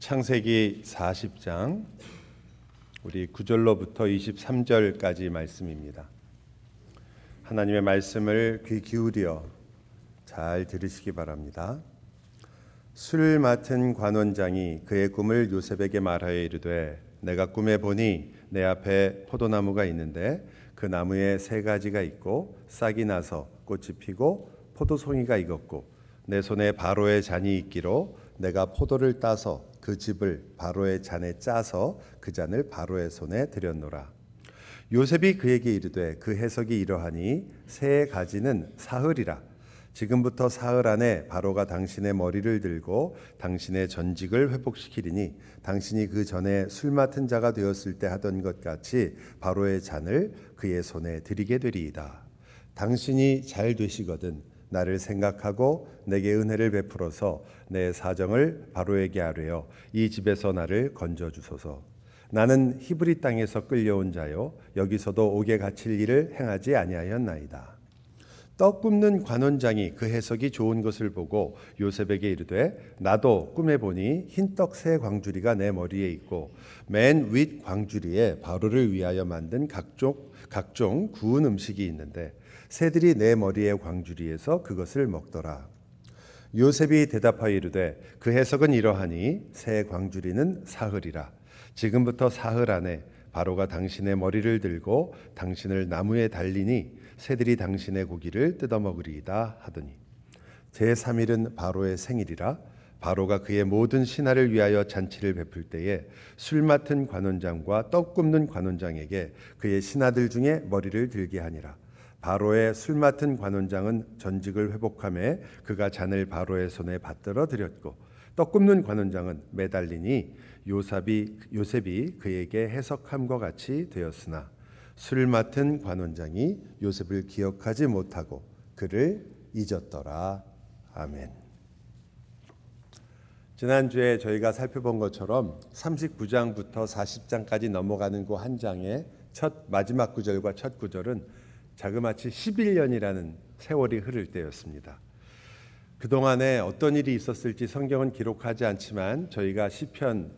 창세기 40장 우리 9절로부터 23절까지 말씀입니다. 하나님의 말씀을 귀 기울여 잘 들으시기 바랍니다. 술 맡은 관원장이 그의 꿈을 요셉에게 말하여 이르되 내가 꿈에 보니 내 앞에 포도나무가 있는데 그 나무에 세 가지가 있고 싹이 나서 꽃이 피고 포도송이가 익었고 내 손에 바로의 잔이 있기로 내가 포도를 따서 그 즙을 바로의 잔에 짜서 그 잔을 바로의 손에 들였노라. 요셉이 그에게 이르되 그 해석이 이러하니 세 가지는 사흘이라. 지금부터 사흘 안에 바로가 당신의 머리를 들고 당신의 전직을 회복시키리니 당신이 그 전에 술 맡은 자가 되었을 때 하던 것 같이 바로의 잔을 그의 손에 드리게 되리이다. 당신이 잘 되시거든 나를 생각하고 내게 은혜를 베풀어서 내 사정을 바로에게 아뢰어 이 집에서 나를 건져 주소서. 나는 히브리 땅에서 끌려온 자요 여기서도 옥에 갇힐 일을 행하지 아니하였나이다. 떡 굽는 관원장이 그 해석이 좋은 것을 보고 요셉에게 이르되 나도 꿈에 보니 흰떡 세 광주리가 내 머리에 있고 맨 윗 광주리에 바로를 위하여 만든 각종 구운 음식이 있는데 새들이 내 머리의 광주리에서 그것을 먹더라. 요셉이 대답하여 이르되 그 해석은 이러하니 새 광주리는 사흘이라. 지금부터 사흘 안에 바로가 당신의 머리를 들고 당신을 나무에 달리니 새들이 당신의 고기를 뜯어먹으리이다 하더니 제3일은 바로의 생일이라. 바로가 그의 모든 신하를 위하여 잔치를 베풀 때에 술 맡은 관원장과 떡 굽는 관원장에게 그의 신하들 중에 머리를 들게 하니라. 바로의 술 맡은 관원장은 전직을 회복하며 그가 잔을 바로의 손에 받들어 드렸고 떡 굽는 관원장은 매달리니 요셉이 그에게 해석함과 같이 되었으나 술 맡은 관원장이 요셉을 기억하지 못하고 그를 잊었더라. 아멘. 지난주에 저희가 살펴본 것처럼 39장부터 40장까지 넘어가는 그 한 장의 마지막 구절과 첫 구절은 자그마치 11년이라는 세월이 흐를 때였습니다. 그동안에 어떤 일이 있었을지 성경은 기록하지 않지만 저희가 시편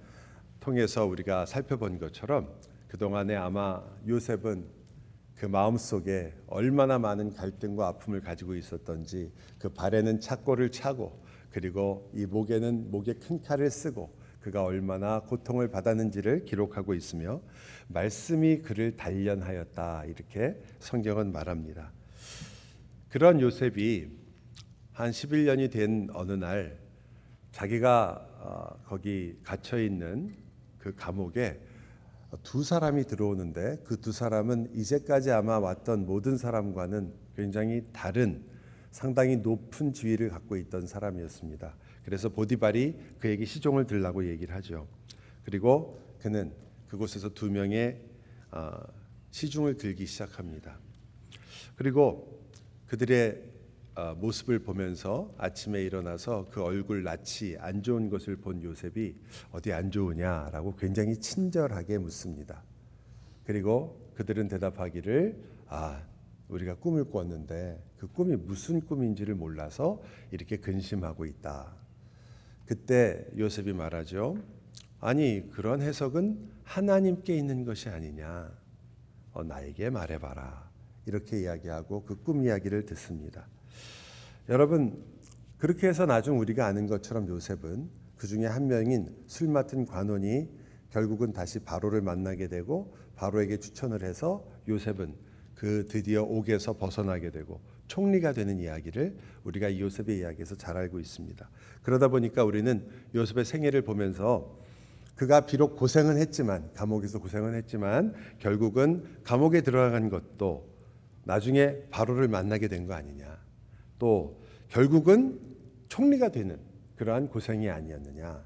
통해서 우리가 살펴본 것처럼 그동안에 아마 요셉은 그 마음속에 얼마나 많은 갈등과 아픔을 가지고 있었던지 그 발에는 착고를 차고 그리고 이 목에 큰 칼을 쓰고 그가 얼마나 고통을 받았는지를 기록하고 있으며 말씀이 그를 단련하였다 이렇게 성경은 말합니다. 그런 요셉이 한 11년이 된 어느 날 자기가 거기 갇혀 있는 그 감옥에 두 사람이 들어오는데 그 두 사람은 이제까지 아마 왔던 모든 사람과는 굉장히 다른 상당히 높은 지위를 갖고 있던 사람이었습니다. 그래서 보디발이 그에게 시종을 들라고 얘기를 하죠. 그리고 그는 그곳에서 두 명의 시중을 들기 시작합니다. 그리고 그들의 모습을 보면서 아침에 일어나서 그 얼굴 낯이 안 좋은 것을 본 요셉이 어디 안 좋으냐라고 굉장히 친절하게 묻습니다. 그리고 그들은 대답하기를 우리가 꿈을 꿨는데 그 꿈이 무슨 꿈인지를 몰라서 이렇게 근심하고 있다. 그때 요셉이 말하죠. 아니 그런 해석은 하나님께 있는 것이 아니냐. 나에게 말해봐라. 이렇게 이야기하고 그 꿈 이야기를 듣습니다. 여러분 그렇게 해서 나중 우리가 아는 것처럼 요셉은 그 중에 한 명인 술 맡은 관원이 결국은 다시 바로를 만나게 되고 바로에게 추천을 해서 요셉은 그 드디어 옥에서 벗어나게 되고 총리가 되는 이야기를 우리가 이 요셉의 이야기에서 잘 알고 있습니다. 그러다 보니까 우리는 요셉의 생애를 보면서 그가 비록 고생은 했지만 감옥에서 고생은 했지만 결국은 감옥에 들어간 것도 나중에 바로를 만나게 된 거 아니냐. 또 결국은 총리가 되는 그러한 고생이 아니었느냐.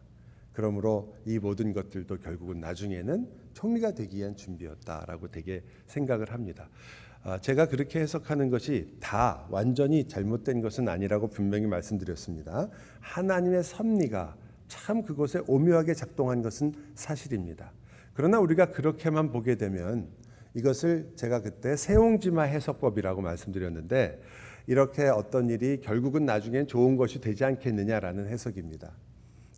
그러므로 이 모든 것들도 결국은 나중에는 총리가 되기 위한 준비였다라고 되게 생각을 합니다. 제가 그렇게 해석하는 것이 다 완전히 잘못된 것은 아니라고 분명히 말씀드렸습니다. 하나님의 섭리가 참 그곳에 오묘하게 작동한 것은 사실입니다. 그러나 우리가 그렇게만 보게 되면 이것을 제가 그때 세옹지마 해석법이라고 말씀드렸는데 이렇게 어떤 일이 결국은 나중엔 좋은 것이 되지 않겠느냐라는 해석입니다.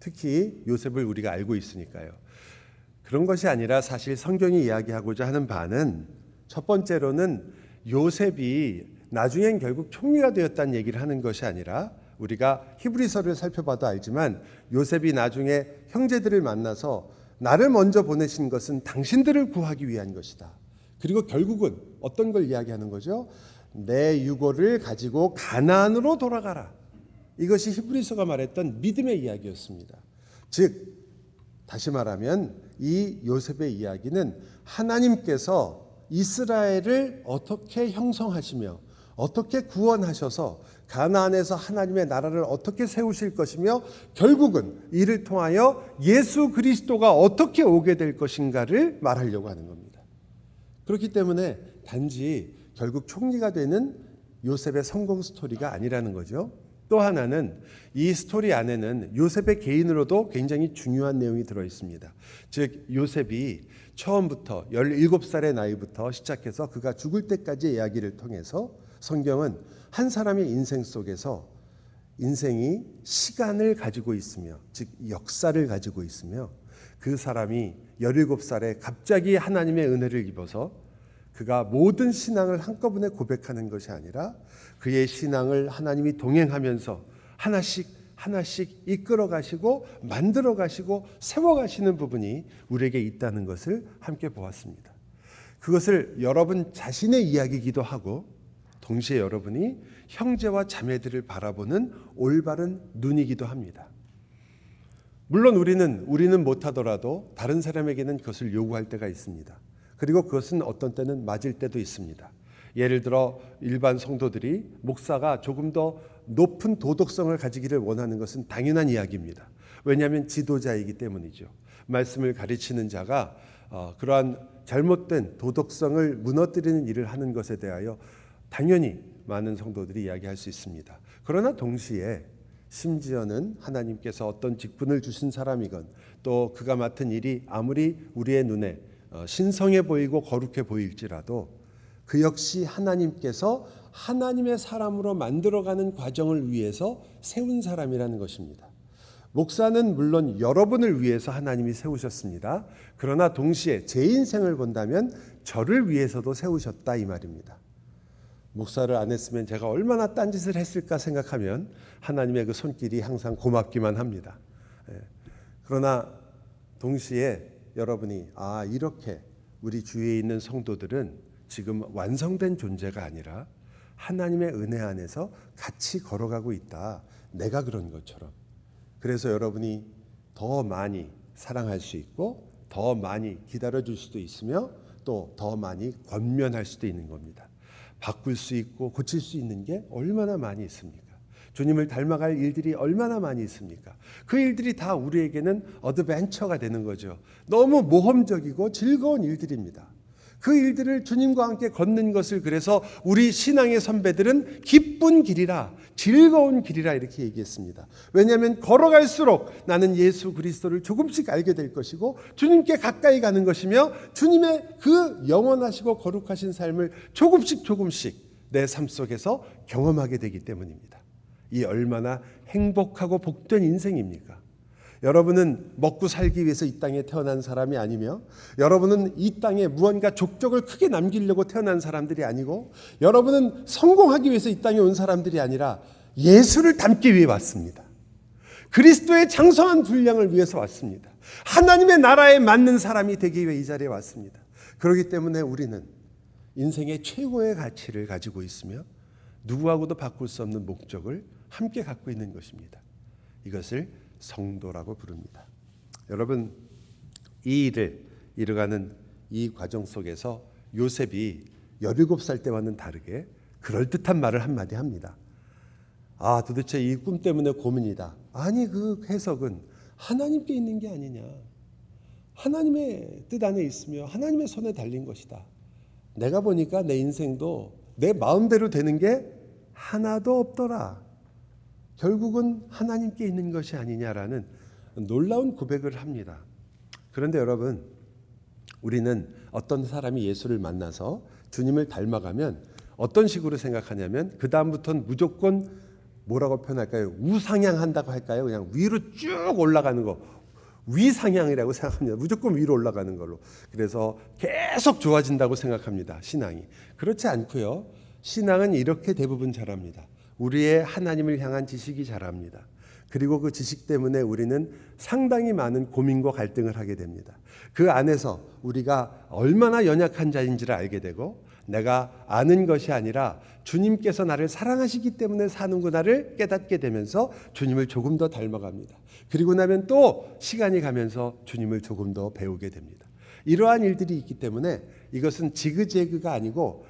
특히 요셉을 우리가 알고 있으니까요. 그런 것이 아니라 사실 성경이 이야기하고자 하는 바는 첫 번째로는 요셉이 나중엔 결국 총리가 되었다는 얘기를 하는 것이 아니라 우리가 히브리서를 살펴봐도 알지만 요셉이 나중에 형제들을 만나서 나를 먼저 보내신 것은 당신들을 구하기 위한 것이다. 그리고 결국은 어떤 걸 이야기하는 거죠? 내 유고를 가지고 가나안으로 돌아가라. 이것이 히브리서가 말했던 믿음의 이야기였습니다. 즉 다시 말하면 이 요셉의 이야기는 하나님께서 이스라엘을 어떻게 형성하시며 어떻게 구원하셔서 가나안에서 하나님의 나라를 어떻게 세우실 것이며 결국은 이를 통하여 예수 그리스도가 어떻게 오게 될 것인가를 말하려고 하는 겁니다. 그렇기 때문에 단지 결국 총리가 되는 요셉의 성공 스토리가 아니라는 거죠. 또 하나는 이 스토리 안에는 요셉의 개인으로도 굉장히 중요한 내용이 들어 있습니다. 즉 요셉이 처음부터 17살의 나이부터 시작해서 그가 죽을 때까지의 이야기를 통해서 성경은 한 사람의 인생 속에서 인생이 시간을 가지고 있으며 즉 역사를 가지고 있으며 그 사람이 17살에 갑자기 하나님의 은혜를 입어서 그가 모든 신앙을 한꺼번에 고백하는 것이 아니라 그의 신앙을 하나님이 동행하면서 하나씩 이끌어 가시고 만들어 가시고 세워 가시는 부분이 우리에게 있다는 것을 함께 보았습니다. 그것을 여러분 자신의 이야기이기도 하고 동시에 여러분이 형제와 자매들을 바라보는 올바른 눈이기도 합니다. 물론 우리는 못하더라도 다른 사람에게는 그것을 요구할 때가 있습니다. 그리고 그것은 어떤 때는 맞을 때도 있습니다. 예를 들어 일반 성도들이 목사가 조금 더 높은 도덕성을 가지기를 원하는 것은 당연한 이야기입니다. 왜냐하면 지도자이기 때문이죠. 말씀을 가르치는 자가 그러한 잘못된 도덕성을 무너뜨리는 일을 하는 것에 대하여 당연히 많은 성도들이 이야기할 수 있습니다. 그러나 동시에 심지어는 하나님께서 어떤 직분을 주신 사람이건 또 그가 맡은 일이 아무리 우리의 눈에 신성해 보이고 거룩해 보일지라도 그 역시 하나님께서 하나님의 사람으로 만들어가는 과정을 위해서 세운 사람이라는 것입니다. 목사는 물론 여러분을 위해서 하나님이 세우셨습니다. 그러나 동시에 제 인생을 본다면 저를 위해서도 세우셨다 이 말입니다. 목사를 안 했으면 제가 얼마나 딴짓을 했을까 생각하면 하나님의 그 손길이 항상 고맙기만 합니다. 그러나 동시에 여러분이 이렇게 우리 주위에 있는 성도들은 지금 완성된 존재가 아니라 하나님의 은혜 안에서 같이 걸어가고 있다. 내가 그런 것처럼. 그래서 여러분이 더 많이 사랑할 수 있고 더 많이 기다려줄 수도 있으며 또 더 많이 권면할 수도 있는 겁니다. 바꿀 수 있고 고칠 수 있는 게 얼마나 많이 있습니까? 주님을 닮아갈 일들이 얼마나 많이 있습니까? 그 일들이 다 우리에게는 어드벤처가 되는 거죠. 너무 모험적이고 즐거운 일들입니다. 그 일들을 주님과 함께 걷는 것을 그래서 우리 신앙의 선배들은 기쁜 길이라 즐거운 길이라 이렇게 얘기했습니다. 왜냐하면 걸어갈수록 나는 예수 그리스도를 조금씩 알게 될 것이고 주님께 가까이 가는 것이며 주님의 그 영원하시고 거룩하신 삶을 조금씩 내 삶 속에서 경험하게 되기 때문입니다. 이 얼마나 행복하고 복된 인생입니까? 여러분은 먹고 살기 위해서 이 땅에 태어난 사람이 아니며 여러분은 이 땅에 무언가 족적을 크게 남기려고 태어난 사람들이 아니고 여러분은 성공하기 위해서 이 땅에 온 사람들이 아니라 예수를 닮기 위해 왔습니다. 그리스도의 장성한 분량을 위해서 왔습니다. 하나님의 나라에 맞는 사람이 되기 위해 이 자리에 왔습니다. 그렇기 때문에 우리는 인생의 최고의 가치를 가지고 있으며 누구하고도 바꿀 수 없는 목적을 함께 갖고 있는 것입니다. 이것을 성도라고 부릅니다. 여러분, 이 일을 이뤄가는 이 과정 속에서 요셉이 17살 때와는 다르게 그럴듯한 말을 한마디 합니다. 도대체 이 꿈 때문에 고민이다. 아니, 그 해석은 하나님께 있는 게 아니냐. 하나님의 뜻 안에 있으며 하나님의 손에 달린 것이다. 내가 보니까 내 인생도 내 마음대로 되는 게 하나도 없더라. 결국은 하나님께 있는 것이 아니냐라는 놀라운 고백을 합니다. 그런데 여러분, 우리는 어떤 사람이 예수를 만나서 주님을 닮아가면 어떤 식으로 생각하냐면 그 다음부터는 무조건 뭐라고 표현할까요? 우상향한다고 할까요? 그냥 위로 쭉 올라가는 거. 위상향이라고 생각합니다. 무조건 위로 올라가는 걸로. 그래서 계속 좋아진다고 생각합니다. 신앙이. 그렇지 않고요. 신앙은 이렇게 대부분 자랍니다. 우리의 하나님을 향한 지식이 자랍니다. 그리고 그 지식 때문에 우리는 상당히 많은 고민과 갈등을 하게 됩니다. 그 안에서 우리가 얼마나 연약한 자인지를 알게 되고 내가 아는 것이 아니라 주님께서 나를 사랑하시기 때문에 사는구나를 깨닫게 되면서 주님을 조금 더 닮아갑니다. 그리고 나면 또 시간이 가면서 주님을 조금 더 배우게 됩니다. 이러한 일들이 있기 때문에 이것은 지그재그가 아니고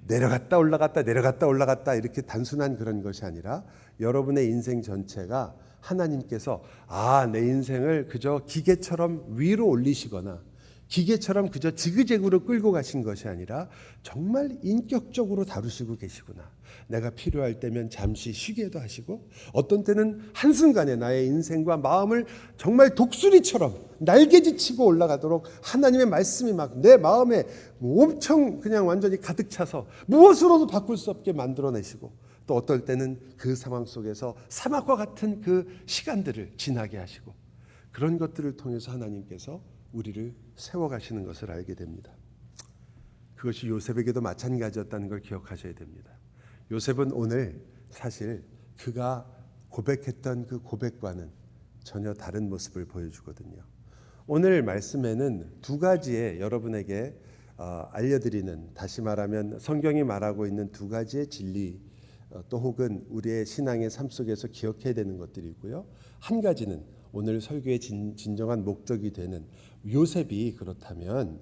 내려갔다 올라갔다 내려갔다 올라갔다 이렇게 단순한 그런 것이 아니라 여러분의 인생 전체가 하나님께서 내 인생을 그저 기계처럼 위로 올리시거나 기계처럼 그저 지그재그로 끌고 가신 것이 아니라 정말 인격적으로 다루시고 계시구나. 내가 필요할 때면 잠시 쉬게도 하시고 어떤 때는 한순간에 나의 인생과 마음을 정말 독수리처럼 날개짓치고 올라가도록 하나님의 말씀이 막 내 마음에 엄청 그냥 완전히 가득 차서 무엇으로도 바꿀 수 없게 만들어내시고 또 어떨 때는 그 상황 속에서 사막과 같은 그 시간들을 지나게 하시고 그런 것들을 통해서 하나님께서 우리를 세워가시는 것을 알게 됩니다. 그것이 요셉에게도 마찬가지였다는 걸 기억하셔야 됩니다. 요셉은 오늘 사실 그가 고백했던 그 고백과는 전혀 다른 모습을 보여주거든요. 오늘 말씀에는 두 가지의 여러분에게 알려드리는, 다시 말하면 성경이 말하고 있는 두 가지의 진리 또 혹은 우리의 신앙의 삶 속에서 기억해야 되는 것들이 있고요. 한 가지는 오늘 설교의 진정한 목적이 되는 요셉이 그렇다면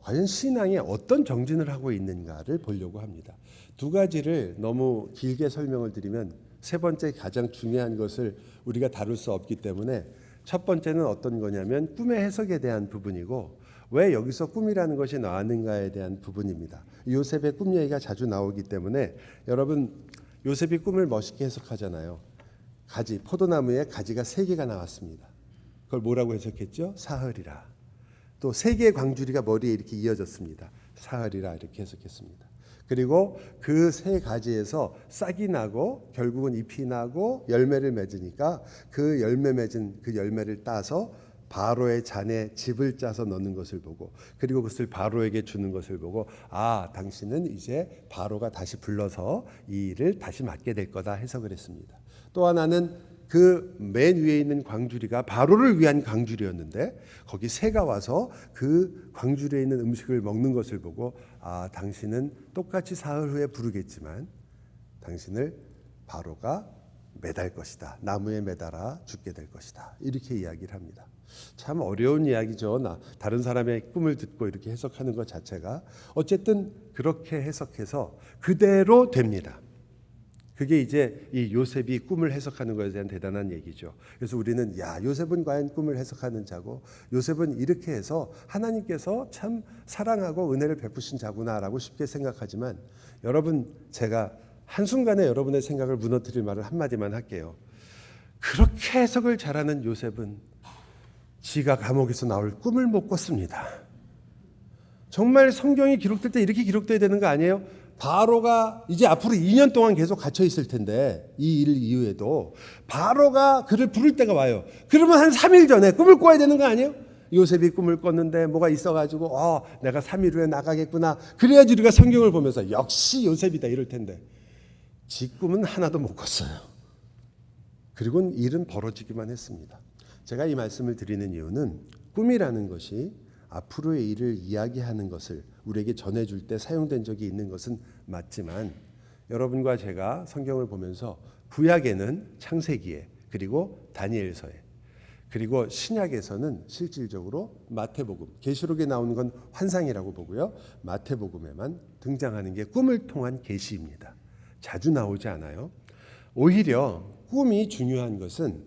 과연 신앙에 어떤 정진을 하고 있는가를 보려고 합니다. 두 가지를 너무 길게 설명을 드리면 세 번째 가장 중요한 것을 우리가 다룰 수 없기 때문에 첫 번째는 어떤 거냐면 꿈의 해석에 대한 부분이고 왜 여기서 꿈이라는 것이 나왔는가에 대한 부분입니다. 요셉의 꿈 얘기가 자주 나오기 때문에 여러분 요셉이 꿈을 멋있게 해석하잖아요. 가지, 포도나무에 가지가 3개가 나왔습니다. 그걸 뭐라고 해석했죠? 사흘이라. 또 3개의 광주리가 머리에 이렇게 이어졌습니다. 사흘이라 이렇게 해석했습니다. 그리고 그 3가지에서 싹이 나고 결국은 잎이 나고 열매를 맺으니까 그 열매 맺은 그 열매를 따서 바로의 잔에 즙을 짜서 넣는 것을 보고 그리고 그것을 바로에게 주는 것을 보고 당신은 이제 바로가 다시 불러서 이 일을 다시 맡게 될 거다 해석을 했습니다. 또 하나는 그 맨 위에 있는 광주리가 바로를 위한 광주리였는데 거기 새가 와서 그 광주리에 있는 음식을 먹는 것을 보고 당신은 똑같이 사흘 후에 부르겠지만 당신을 바로가 매달 것이다. 나무에 매달아 죽게 될 것이다. 이렇게 이야기를 합니다. 참 어려운 이야기죠. 다른 사람의 꿈을 듣고 이렇게 해석하는 것 자체가 어쨌든 그렇게 해석해서 그대로 됩니다. 그게 이제 이 요셉이 꿈을 해석하는 것에 대한 대단한 얘기죠. 그래서 우리는 요셉은 과연 꿈을 해석하는 자고 요셉은 이렇게 해서 하나님께서 참 사랑하고 은혜를 베푸신 자구나라고 쉽게 생각하지만 여러분 제가 한순간에 여러분의 생각을 무너뜨릴 말을 한마디만 할게요. 그렇게 해석을 잘하는 요셉은 지가 감옥에서 나올 꿈을 못 꿨습니다. 정말 성경이 기록될 때 이렇게 기록돼야 되는 거 아니에요? 바로가 이제 앞으로 2년 동안 계속 갇혀 있을 텐데 이 일 이후에도 바로가 그를 부를 때가 와요. 그러면 한 3일 전에 꿈을 꿔야 되는 거 아니에요? 요셉이 꿈을 꿨는데 뭐가 있어가지고 내가 3일 후에 나가겠구나. 그래야지 우리가 성경을 보면서 역시 요셉이다 이럴 텐데 지 꿈은 하나도 못 꿨어요. 그리고는 일은 벌어지기만 했습니다. 제가 이 말씀을 드리는 이유는 꿈이라는 것이 앞으로의 일을 이야기하는 것을 우리에게 전해줄 때 사용된 적이 있는 것은 맞지만 여러분과 제가 성경을 보면서 구약에는 창세기에 그리고 다니엘서에 그리고 신약에서는 실질적으로 마태복음, 계시록에 나오는 건 환상이라고 보고요. 마태복음에만 등장하는 게 꿈을 통한 계시입니다. 자주 나오지 않아요. 오히려 꿈이 중요한 것은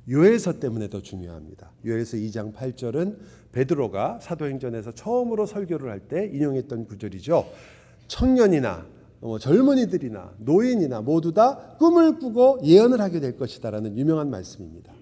요엘서 때문에 더 중요합니다. 요엘서 2장 8절은 베드로가 사도행전에서 처음으로 설교를 할 때 인용했던 구절이죠. 청년이나 젊은이들이나 노인이나 모두 다 꿈을 꾸고 예언을 하게 될 것이다라는 유명한 말씀입니다.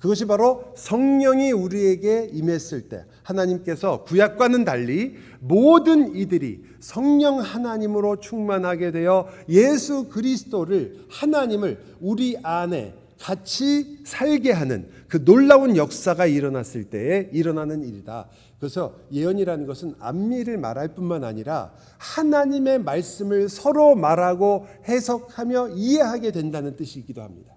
그것이 바로 성령이 우리에게 임했을 때 하나님께서 구약과는 달리 모든 이들이 성령 하나님으로 충만하게 되어 예수 그리스도를 하나님을 우리 안에 같이 살게 하는 그 놀라운 역사가 일어났을 때에 일어나는 일이다. 그래서 예언이라는 것은 암미를 말할 뿐만 아니라 하나님의 말씀을 서로 말하고 해석하며 이해하게 된다는 뜻이기도 합니다.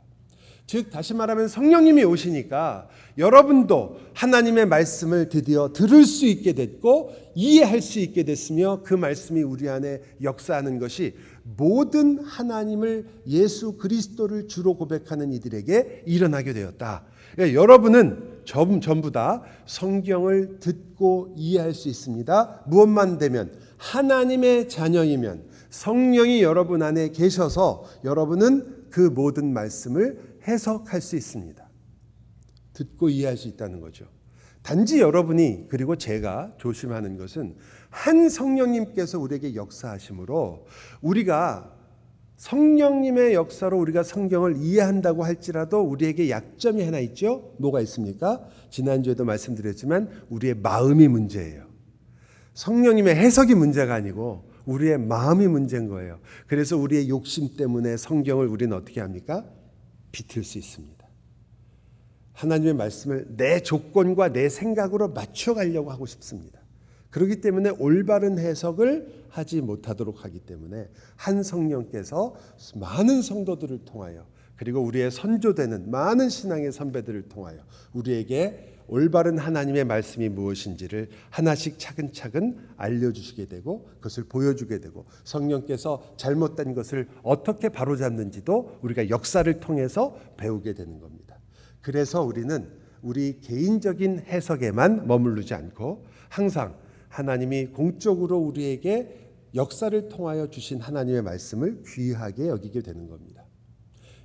즉 다시 말하면 성령님이 오시니까 여러분도 하나님의 말씀을 드디어 들을 수 있게 됐고 이해할 수 있게 됐으며 그 말씀이 우리 안에 역사하는 것이 모든 하나님을 예수 그리스도를 주로 고백하는 이들에게 일어나게 되었다. 여러분은 전부 다 성경을 듣고 이해할 수 있습니다. 무엇만 되면 하나님의 자녀이면 성령이 여러분 안에 계셔서 여러분은 그 모든 말씀을 해석할 수 있습니다. 듣고 이해할 수 있다는 거죠. 단지 여러분이 그리고 제가 조심하는 것은 한 성령님께서 우리에게 역사하심으로 우리가 성령님의 역사로 우리가 성경을 이해한다고 할지라도 우리에게 약점이 하나 있죠. 뭐가 있습니까? 지난주에도 말씀드렸지만 우리의 마음이 문제예요. 성령님의 해석이 문제가 아니고 우리의 마음이 문제인 거예요. 그래서 우리의 욕심 때문에 성경을 우리는 어떻게 합니까? 비틀 수 있습니다. 하나님의 말씀을 내 조건과 내 생각으로 맞춰가려고 하고 싶습니다. 그렇기 때문에 올바른 해석을 하지 못하도록 하기 때문에 한 성령께서 많은 성도들을 통하여 그리고 우리의 선조되는 많은 신앙의 선배들을 통하여 우리에게 올바른 하나님의 말씀이 무엇인지를 하나씩 차근차근 알려주시게 되고 그것을 보여주게 되고 성령께서 잘못된 것을 어떻게 바로잡는지도 우리가 역사를 통해서 배우게 되는 겁니다. 그래서 우리는 우리 개인적인 해석에만 머무르지 않고 항상 하나님이 공적으로 우리에게 역사를 통하여 주신 하나님의 말씀을 귀하게 여기게 되는 겁니다.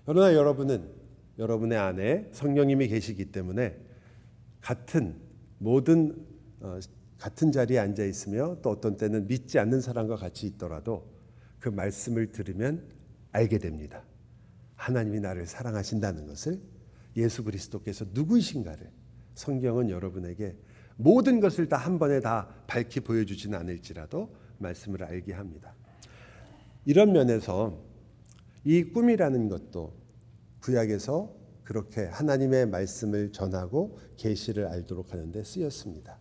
그러나 여러분은 여러분의 안에 성령님이 계시기 때문에 같은 자리에 앉아 있으며 또 어떤 때는 믿지 않는 사람과 같이 있더라도 그 말씀을 들으면 알게 됩니다. 하나님이 나를 사랑하신다는 것을 예수 그리스도께서 누구이신가를 성경은 여러분에게 모든 것을 다 한 번에 다 밝히 보여주지는 않을지라도 말씀을 알게 합니다. 이런 면에서 이 꿈이라는 것도 구약에서 그렇게 하나님의 말씀을 전하고 계시를 알도록 하는 데 쓰였습니다.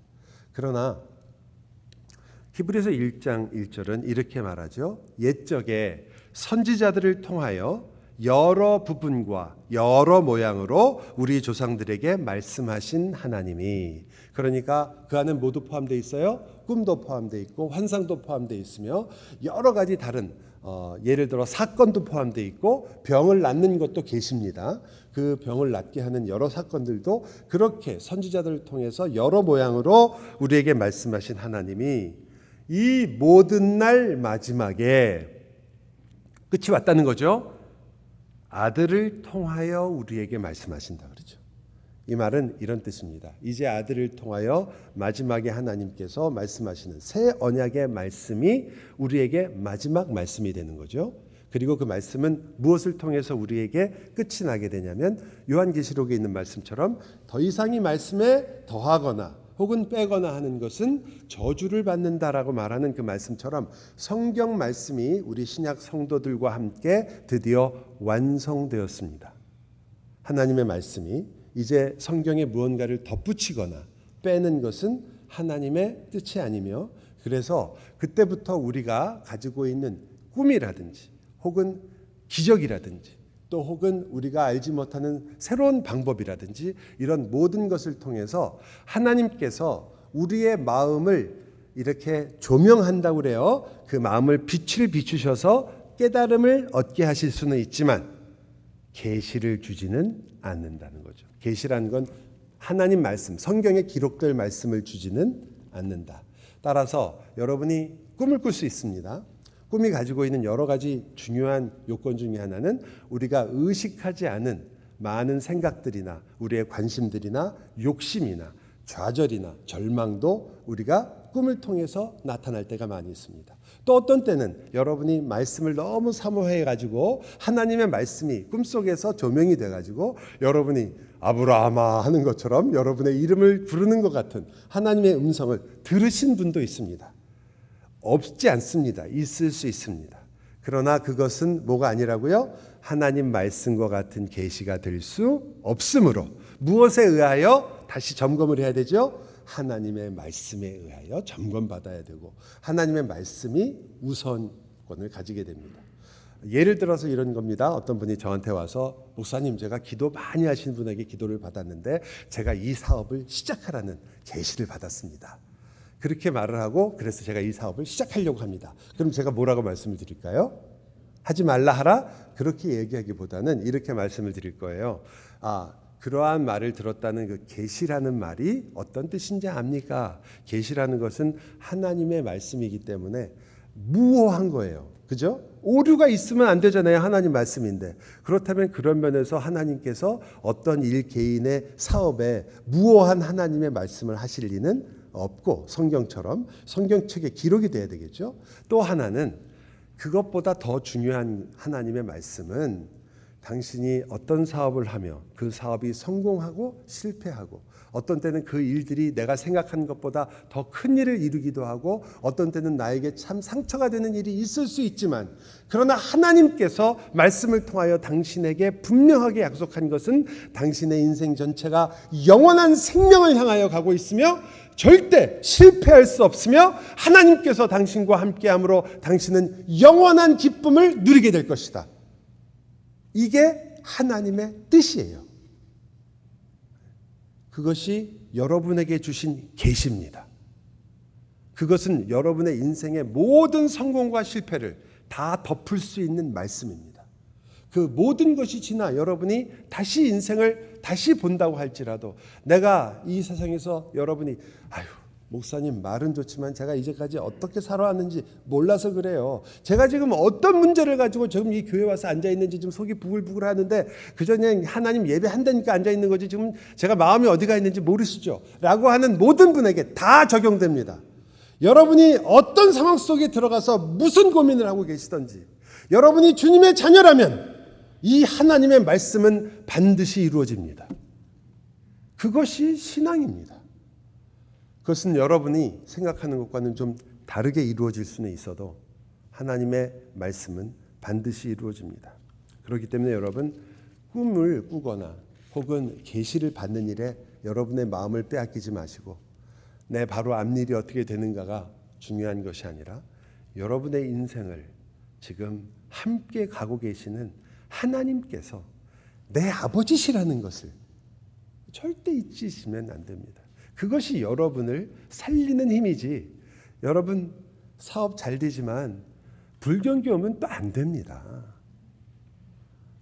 그러나 히브리서 1장 1절은 이렇게 말하죠. 옛적에 선지자들을 통하여 여러 부분과 여러 모양으로 우리 조상들에게 말씀하신 하나님이 그러니까 그 안에 모두 포함되어 있어요. 꿈도 포함되어 있고 환상도 포함되어 있으며 여러 가지 다른 예를 들어 사건도 포함되어 있고 병을 낫는 것도 계십니다. 그 병을 낫게 하는 여러 사건들도 그렇게 선지자들을 통해서 여러 모양으로 우리에게 말씀하신 하나님이 이 모든 날 마지막에 끝이 왔다는 거죠. 아들을 통하여 우리에게 말씀하신다 그러죠. 이 말은 이런 뜻입니다. 이제 아들을 통하여 마지막에 하나님께서 말씀하시는 새 언약의 말씀이 우리에게 마지막 말씀이 되는 거죠. 그리고 그 말씀은 무엇을 통해서 우리에게 끝이 나게 되냐면 요한계시록에 있는 말씀처럼 더 이상 이 말씀에 더하거나 혹은 빼거나 하는 것은 저주를 받는다라고 말하는 그 말씀처럼 성경 말씀이 우리 신약 성도들과 함께 드디어 완성되었습니다. 하나님의 말씀이 이제 성경에 무언가를 덧붙이거나 빼는 것은 하나님의 뜻이 아니며 그래서 그때부터 우리가 가지고 있는 꿈이라든지 혹은 기적이라든지 또 혹은 우리가 알지 못하는 새로운 방법이라든지 이런 모든 것을 통해서 하나님께서 우리의 마음을 이렇게 조명한다고 그래요. 그 마음을 빛을 비추셔서 깨달음을 얻게 하실 수는 있지만 계시를 주지는 않는다는 거죠. 계시라는 건 하나님 말씀, 성경에 기록될 말씀을 주지는 않는다. 따라서 여러분이 꿈을 꿀 수 있습니다. 꿈이 가지고 있는 여러 가지 중요한 요건 중에 하나는 우리가 의식하지 않은 많은 생각들이나 우리의 관심들이나 욕심이나 좌절이나 절망도 우리가 꿈을 통해서 나타날 때가 많이 있습니다. 또 어떤 때는 여러분이 말씀을 너무 사모해 가지고 하나님의 말씀이 꿈속에서 조명이 돼 가지고 여러분이 아브라함아 하는 것처럼 여러분의 이름을 부르는 것 같은 하나님의 음성을 들으신 분도 있습니다. 없지 않습니다. 있을 수 있습니다. 그러나 그것은 뭐가 아니라고요? 하나님 말씀과 같은 계시가 될 수 없으므로 무엇에 의하여 다시 점검을 해야 되죠? 하나님의 말씀에 의하여 점검받아야 되고 하나님의 말씀이 우선권을 가지게 됩니다. 예를 들어서 이런 겁니다. 어떤 분이 저한테 와서 목사님, 제가 기도 많이 하시는 분에게 기도를 받았는데 제가 이 사업을 시작하라는 계시를 받았습니다. 그렇게 말을 하고 그래서 제가 이 사업을 시작하려고 합니다. 그럼 제가 뭐라고 말씀을 드릴까요? 하지 말라 하라? 그렇게 얘기하기보다는 이렇게 말씀을 드릴 거예요. 그러한 말을 들었다는 그 계시라는 말이 어떤 뜻인지 압니까? 계시라는 것은 하나님의 말씀이기 때문에 무오한 거예요. 그죠? 오류가 있으면 안 되잖아요. 하나님 말씀인데. 그렇다면 그런 면에서 하나님께서 어떤 일 개인의 사업에 무오한 하나님의 말씀을 하실 리는 없고 성경처럼 성경책에 기록이 돼야 되겠죠. 또 하나는 그것보다 더 중요한 하나님의 말씀은 당신이 어떤 사업을 하며 그 사업이 성공하고 실패하고 어떤 때는 그 일들이 내가 생각한 것보다 더 큰 일을 이루기도 하고 어떤 때는 나에게 참 상처가 되는 일이 있을 수 있지만 그러나 하나님께서 말씀을 통하여 당신에게 분명하게 약속한 것은 당신의 인생 전체가 영원한 생명을 향하여 가고 있으며 절대 실패할 수 없으며 하나님께서 당신과 함께함으로 당신은 영원한 기쁨을 누리게 될 것이다. 이게 하나님의 뜻이에요. 그것이 여러분에게 주신 계시입니다. 그것은 여러분의 인생의 모든 성공과 실패를 다 덮을 수 있는 말씀입니다. 그 모든 것이 지나 여러분이 다시 인생을 다시 본다고 할지라도 내가 이 세상에서 여러분이 목사님 말은 좋지만 제가 이제까지 어떻게 살아왔는지 몰라서 그래요. 제가 지금 어떤 문제를 가지고 지금 이 교회 와서 앉아있는지 지금 속이 부글부글 하는데 그저 그냥 하나님 예배한다니까 앉아있는 거지 지금 제가 마음이 어디가 있는지 모르시죠? 라고 하는 모든 분에게 다 적용됩니다. 여러분이 어떤 상황 속에 들어가서 무슨 고민을 하고 계시던지 여러분이 주님의 자녀라면 이 하나님의 말씀은 반드시 이루어집니다. 그것이 신앙입니다. 그것은 여러분이 생각하는 것과는 좀 다르게 이루어질 수는 있어도 하나님의 말씀은 반드시 이루어집니다. 그렇기 때문에 여러분 꿈을 꾸거나 혹은 계시를 받는 일에 여러분의 마음을 빼앗기지 마시고 내 바로 앞일이 어떻게 되는가가 중요한 것이 아니라 여러분의 인생을 지금 함께 가고 계시는 하나님께서 내 아버지시라는 것을 절대 잊으시면 안 됩니다. 그것이 여러분을 살리는 힘이지 여러분 사업 잘 되지만 불경기 오면 또 안 됩니다.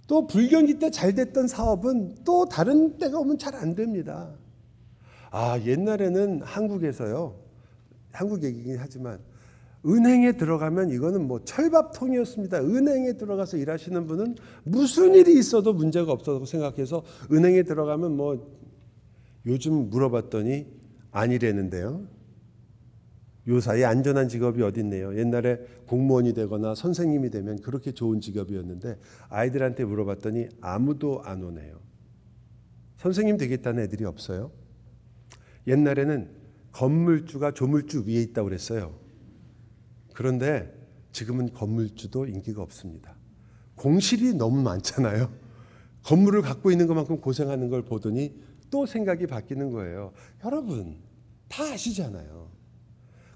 또 불경기 때 잘 됐던 사업은 또 다른 때가 오면 잘 안 됩니다. 옛날에는 한국에서요. 한국 얘기긴 하지만 은행에 들어가면 이거는 뭐 철밥통이었습니다. 은행에 들어가서 일하시는 분은 무슨 일이 있어도 문제가 없다고 생각해서 은행에 들어가면 뭐 요즘 물어봤더니 아니라는데요. 요사이 안전한 직업이 어디 있네요. 옛날에 공무원이 되거나 선생님이 되면 그렇게 좋은 직업이었는데 아이들한테 물어봤더니 아무도 안 오네요. 선생님 되겠다는 애들이 없어요. 옛날에는 건물주가 조물주 위에 있다고 그랬어요. 그런데 지금은 건물주도 인기가 없습니다. 공실이 너무 많잖아요. 건물을 갖고 있는 것만큼 고생하는 걸 보더니 또 생각이 바뀌는 거예요. 여러분 다 아시잖아요.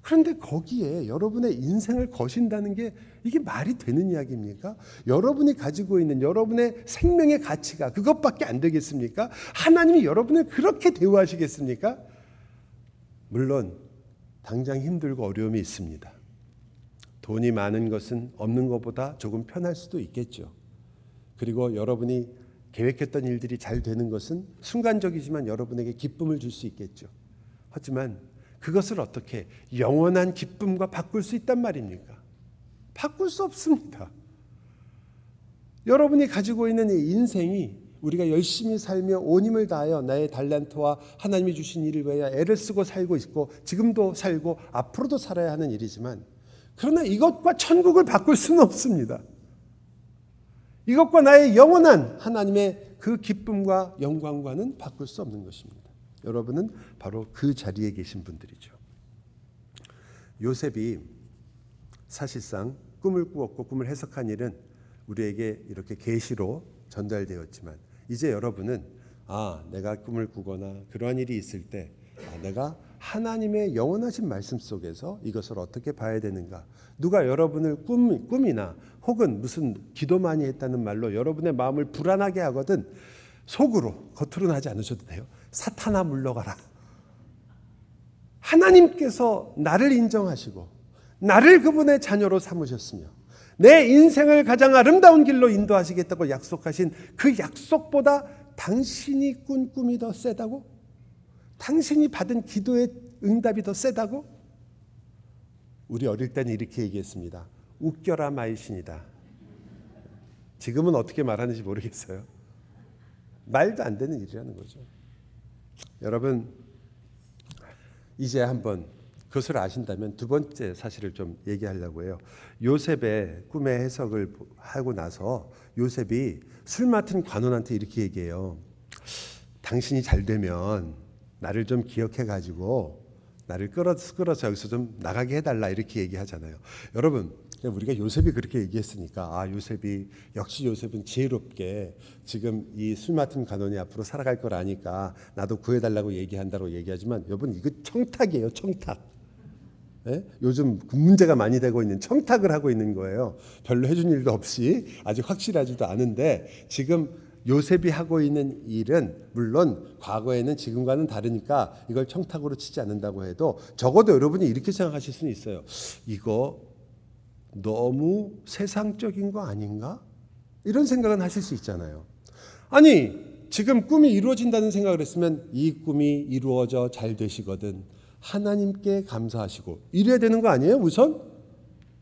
그런데 거기에 여러분의 인생을 거신다는 게 이게 말이 되는 이야기입니까? 여러분이 가지고 있는 여러분의 생명의 가치가 그것밖에 안 되겠습니까? 하나님이 여러분을 그렇게 대우하시겠습니까? 물론 당장 힘들고 어려움이 있습니다. 돈이 많은 것은 없는 것보다 조금 편할 수도 있겠죠. 그리고 여러분이 계획했던 일들이 잘 되는 것은 순간적이지만 여러분에게 기쁨을 줄 수 있겠죠. 하지만 그것을 어떻게 영원한 기쁨과 바꿀 수 있단 말입니까? 바꿀 수 없습니다. 여러분이 가지고 있는 이 인생이 우리가 열심히 살며 온 힘을 다하여 나의 달란트와 하나님이 주신 일을 위하여 애를 쓰고 살고 있고 지금도 살고 앞으로도 살아야 하는 일이지만 그러나 이것과 천국을 바꿀 수는 없습니다. 이것과 나의 영원한 하나님의 그 기쁨과 영광과는 바꿀 수 없는 것입니다. 여러분은 바로 그 자리에 계신 분들이죠. 요셉이 사실상 꿈을 꾸었고 꿈을 해석한 일은 우리에게 이렇게 계시로 전달되었지만 이제 여러분은 내가 꿈을 꾸거나 그러한 일이 있을 때 내가 하나님의 영원하신 말씀 속에서 이것을 어떻게 봐야 되는가. 누가 여러분을 꿈이나 혹은 무슨 기도 많이 했다는 말로 여러분의 마음을 불안하게 하거든 속으로, 겉으로는 하지 않으셔도 돼요. 사탄아 물러가라. 하나님께서 나를 인정하시고 나를 그분의 자녀로 삼으셨으며 내 인생을 가장 아름다운 길로 인도하시겠다고 약속하신 그 약속보다 당신이 꾼 꿈이 더 세다고? 당신이 받은 기도의 응답이 더 세다고? 우리 어릴 때는 이렇게 얘기했습니다. 웃겨라 마이신이다. 지금은 어떻게 말하는지 모르겠어요. 말도 안 되는 일이라는 거죠. 여러분 이제 한번 그것을 아신다면 두 번째 사실을 좀 얘기하려고 해요. 요셉의 꿈의 해석을 하고 나서 요셉이 술 맡은 관원한테 이렇게 얘기해요. 당신이 잘 되면 나를 좀 기억해 가지고 나를 끌어서 여기서 좀 나가게 해달라 이렇게 얘기하잖아요. 여러분 우리가 요셉이 그렇게 얘기했으니까 역시 요셉은 지혜롭게 지금 이 술 맡은 관원이 앞으로 살아갈 걸 아니까 나도 구해달라고 얘기한다고 얘기하지만 여러분 이거 청탁이에요. 청탁. 네? 요즘 문제가 많이 되고 있는 청탁을 하고 있는 거예요. 별로 해준 일도 없이 아직 확실하지도 않은데 지금 요셉이 하고 있는 일은 물론 과거에는 지금과는 다르니까 이걸 청탁으로 치지 않는다고 해도 적어도 여러분이 이렇게 생각하실 수는 있어요. 이거 너무 세상적인 거 아닌가? 이런 생각은 하실 수 있잖아요. 아니 지금 꿈이 이루어진다는 생각을 했으면 이 꿈이 이루어져 잘 되시거든 하나님께 감사하시고 이래야 되는 거 아니에요? 우선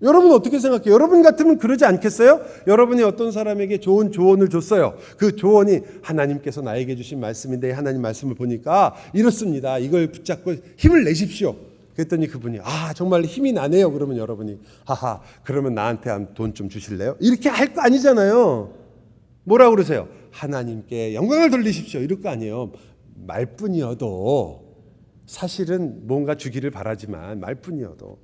여러분 어떻게 생각해요? 여러분 같으면 그러지 않겠어요? 여러분이 어떤 사람에게 좋은 조언을 줬어요. 그 조언이 하나님께서 나에게 주신 말씀인데 하나님 말씀을 보니까 이렇습니다. 이걸 붙잡고 힘을 내십시오. 그랬더니 그분이 정말 힘이 나네요. 그러면 여러분이 그러면 나한테 돈 좀 주실래요? 이렇게 할 거 아니잖아요. 뭐라고 그러세요? 하나님께 영광을 돌리십시오. 이럴 거 아니에요. 말뿐이어도 사실은 뭔가 주기를 바라지만 말뿐이어도.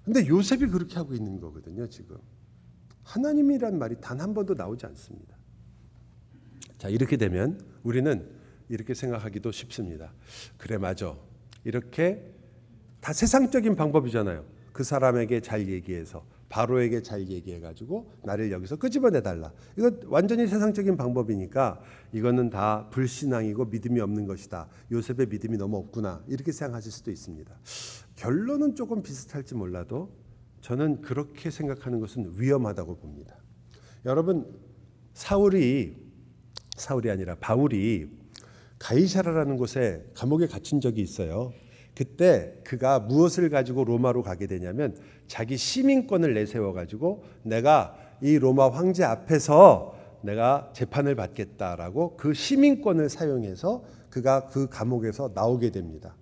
근데 요셉이 그렇게 하고 있는 거거든요. 지금 하나님이란 말이 단 한 번도 나오지 않습니다. 자 이렇게 되면 우리는 이렇게 생각하기도 쉽습니다. 그래 맞아. 이렇게 다 세상적인 방법이잖아요. 그 사람에게 잘 얘기해서 바로에게 잘 얘기해가지고 나를 여기서 끄집어내달라. 이거 완전히 세상적인 방법이니까 이거는 다 불신앙이고 믿음이 없는 것이다. 요셉의 믿음이 너무 없구나. 이렇게 생각하실 수도 있습니다. 결론은 조금 비슷할지 몰라도 저는 그렇게 생각하는 것은 위험하다고 봅니다. 여러분 바울이 가이사라라는 곳에 감옥에 갇힌 적이 있어요. 그때 그가 무엇을 가지고 로마로 가게 되냐면 자기 시민권을 내세워가지고 내가 이 로마 황제 앞에서 내가 재판을 받겠다라고 그 시민권을 사용해서 그가 그 감옥에서 나오게 됩니다.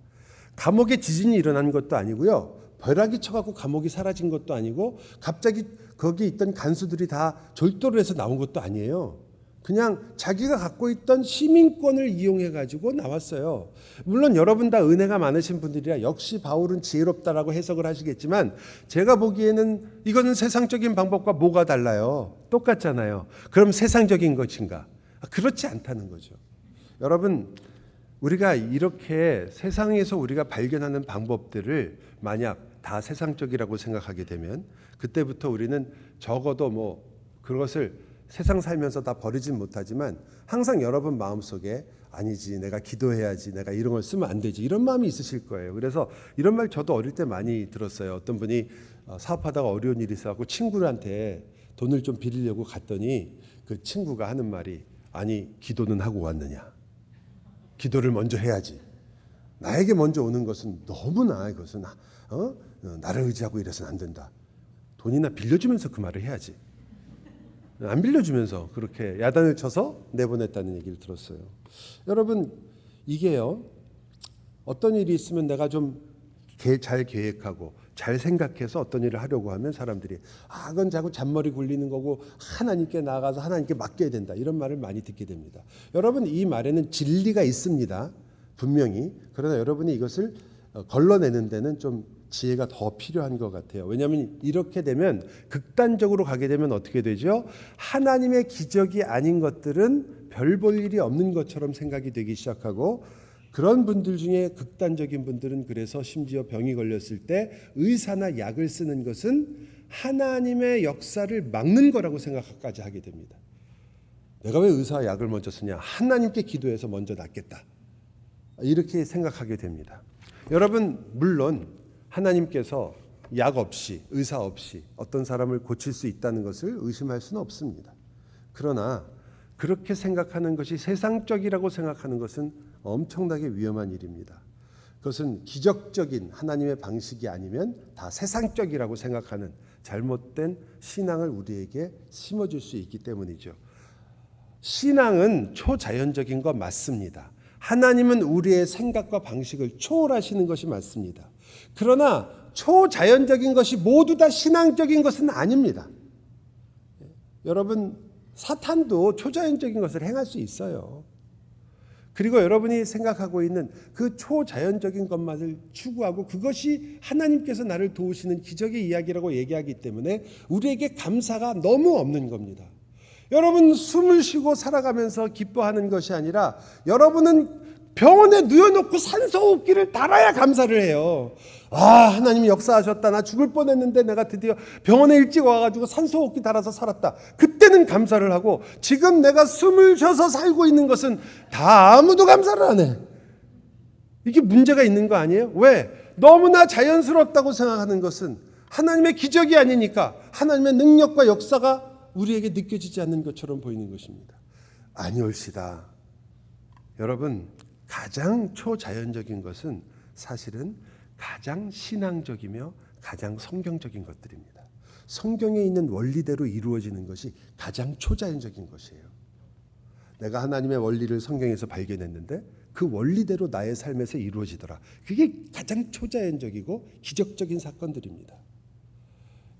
감옥에 지진이 일어난 것도 아니고요. 벼락이 쳐갖고 감옥이 사라진 것도 아니고 갑자기 거기 있던 간수들이 다 졸도를 해서 나온 것도 아니에요. 그냥 자기가 갖고 있던 시민권을 이용해가지고 나왔어요. 물론 여러분 다 은혜가 많으신 분들이라 역시 바울은 지혜롭다라고 해석을 하시겠지만 제가 보기에는 이거는 세상적인 방법과 뭐가 달라요? 똑같잖아요. 그럼 세상적인 것인가? 그렇지 않다는 거죠. 여러분 우리가 이렇게 세상에서 우리가 발견하는 방법들을 만약 다 세상적이라고 생각하게 되면 그때부터 우리는 적어도 그것을 세상 살면서 다 버리진 못하지만 항상 여러분 마음속에 아니지 내가 기도해야지 내가 이런 걸 쓰면 안 되지 이런 마음이 있으실 거예요. 그래서 이런 말 저도 어릴 때 많이 들었어요. 어떤 분이 사업하다가 어려운 일이 있어서 친구한테 돈을 좀 빌리려고 갔더니 그 친구가 하는 말이 아니 기도는 하고 왔느냐. 기도를 먼저 해야지. 나에게 먼저 오는 것은 너무나 이것은 나를 의지하고 이래서는 안 된다. 돈이나 빌려주면서 그 말을 해야지. 안 빌려주면서 그렇게 야단을 쳐서 내보냈다는 얘기를 들었어요. 여러분 이게요. 어떤 일이 있으면 내가 좀 잘 계획하고 잘 생각해서 어떤 일을 하려고 하면 사람들이 그건 자꾸 잔머리 굴리는 거고 하나님께 나아가서 하나님께 맡겨야 된다, 이런 말을 많이 듣게 됩니다. 여러분, 이 말에는 진리가 있습니다, 분명히. 그러나 여러분이 이것을 걸러내는 데는 좀 지혜가 더 필요한 것 같아요. 왜냐하면 이렇게 되면, 극단적으로 가게 되면 어떻게 되죠? 하나님의 기적이 아닌 것들은 별 볼 일이 없는 것처럼 생각이 되기 시작하고, 그런 분들 중에 극단적인 분들은 그래서 심지어 병이 걸렸을 때 의사나 약을 쓰는 것은 하나님의 역사를 막는 거라고 생각까지 하게 됩니다. 내가 왜 의사와 약을 먼저 쓰냐? 하나님께 기도해서 먼저 낫겠다, 이렇게 생각하게 됩니다. 여러분, 물론 하나님께서 약 없이, 의사 없이 어떤 사람을 고칠 수 있다는 것을 의심할 수는 없습니다. 그러나 그렇게 생각하는 것이 세상적이라고 생각하는 것은 엄청나게 위험한 일입니다. 그것은 기적적인 하나님의 방식이 아니면 다 세상적이라고 생각하는 잘못된 신앙을 우리에게 심어줄 수 있기 때문이죠. 신앙은 초자연적인 것 맞습니다. 하나님은 우리의 생각과 방식을 초월하시는 것이 맞습니다. 그러나 초자연적인 것이 모두 다 신앙적인 것은 아닙니다. 여러분, 사탄도 초자연적인 것을 행할 수 있어요. 그리고 여러분이 생각하고 있는 그 초자연적인 것만을 추구하고 그것이 하나님께서 나를 도우시는 기적의 이야기라고 얘기하기 때문에 우리에게 감사가 너무 없는 겁니다. 여러분, 숨을 쉬고 살아가면서 기뻐하는 것이 아니라 여러분은 병원에 누워놓고 산소호흡기를 달아야 감사를 해요. 하나님이 역사하셨다. 나 죽을 뻔했는데 내가 드디어 병원에 일찍 와가지고 산소호흡기 달아서 살았다. 그때는 감사를 하고, 지금 내가 숨을 쉬어서 살고 있는 것은 다 아무도 감사를 안 해. 이게 문제가 있는 거 아니에요? 왜? 너무나 자연스럽다고 생각하는 것은 하나님의 기적이 아니니까 하나님의 능력과 역사가 우리에게 느껴지지 않는 것처럼 보이는 것입니다. 아니올시다. 여러분, 가장 초자연적인 것은 사실은 가장 신앙적이며 가장 성경적인 것들입니다. 성경에 있는 원리대로 이루어지는 것이 가장 초자연적인 것이에요. 내가 하나님의 원리를 성경에서 발견했는데 그 원리대로 나의 삶에서 이루어지더라. 그게 가장 초자연적이고 기적적인 사건들입니다.